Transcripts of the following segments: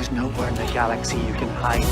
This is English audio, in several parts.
There's nowhere in the galaxy you can hide.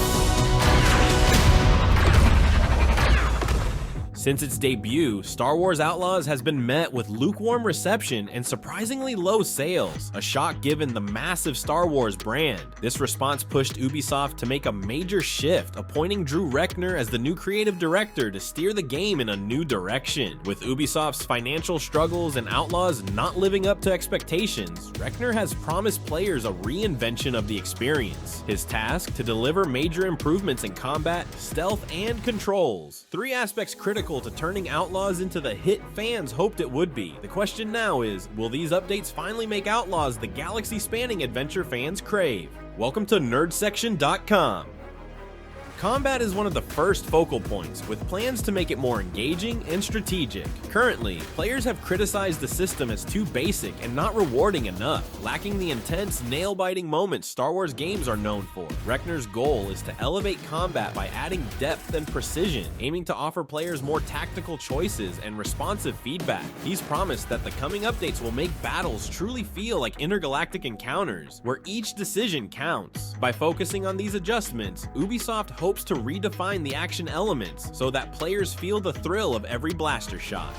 Since its debut, Star Wars Outlaws has been met with lukewarm reception and surprisingly low sales, a shock given the massive Star Wars brand. This response pushed Ubisoft to make a major shift, appointing Drew Rechner as the new creative director to steer the game in a new direction. With Ubisoft's financial struggles and Outlaws not living up to expectations, Rechner has promised players a reinvention of the experience. His task: to deliver major improvements in combat, stealth, and controls. Three aspects critical to turning Outlaws into the hit fans hoped it would be. The question now is, will these updates finally make Outlaws the galaxy-spanning adventure fans crave? Welcome to nerdsection.com. Combat is one of the first focal points, with plans to make it more engaging and strategic. Currently, players have criticized the system as too basic and not rewarding enough, lacking the intense, nail-biting moments Star Wars games are known for. Rechner's goal is to elevate combat by adding depth and precision, aiming to offer players more tactical choices and responsive feedback. He's promised that the coming updates will make battles truly feel like intergalactic encounters, where each decision counts. By focusing on these adjustments, Ubisoft hopes to redefine the action elements so that players feel the thrill of every blaster shot.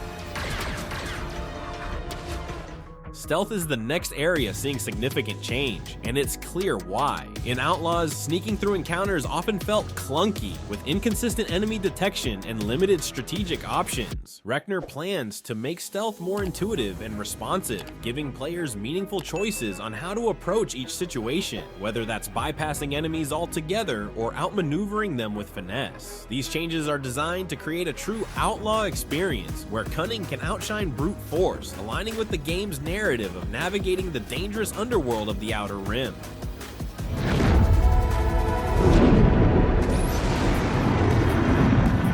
Stealth is the next area seeing significant change, and it's clear why. In Outlaws, sneaking through encounters often felt clunky, with inconsistent enemy detection and limited strategic options. Rechner plans to make stealth more intuitive and responsive, giving players meaningful choices on how to approach each situation, whether that's bypassing enemies altogether or outmaneuvering them with finesse. These changes are designed to create a true outlaw experience, where cunning can outshine brute force, aligning with the game's narrative of navigating the dangerous underworld of the Outer Rim.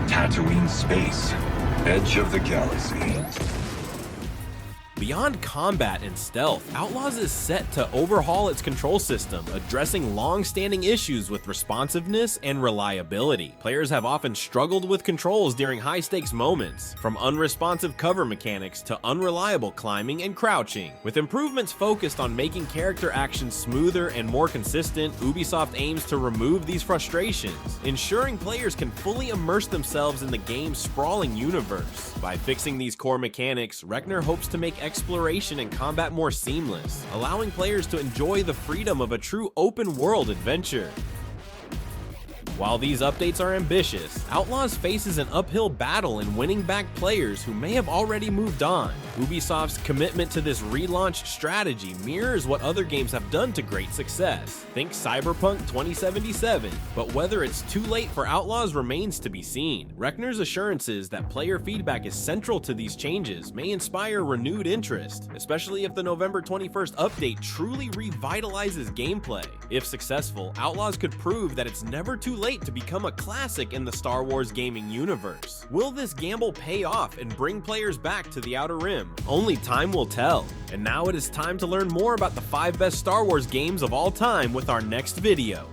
Tatooine space, edge of the galaxy. Beyond combat and stealth, Outlaws is set to overhaul its control system, addressing long-standing issues with responsiveness and reliability. Players have often struggled with controls during high-stakes moments, from unresponsive cover mechanics to unreliable climbing and crouching. With improvements focused on making character actions smoother and more consistent, Ubisoft aims to remove these frustrations, ensuring players can fully immerse themselves in the game's sprawling universe. By fixing these core mechanics, Rechner hopes to make exploration and combat more seamless, allowing players to enjoy the freedom of a true open-world adventure. While these updates are ambitious, Outlaws faces an uphill battle in winning back players who may have already moved on. Ubisoft's commitment to this relaunch strategy mirrors what other games have done to great success. Think Cyberpunk 2077, but whether it's too late for Outlaws remains to be seen. Rechner's assurances that player feedback is central to these changes may inspire renewed interest, especially if the November 21st update truly revitalizes gameplay. If successful, Outlaws could prove that it's never too late to become a classic in the Star Wars gaming universe. Will this gamble pay off and bring players back to the Outer Rim? Only time will tell. And now it is time to learn more about the 5 best Star Wars games of all time with our next video.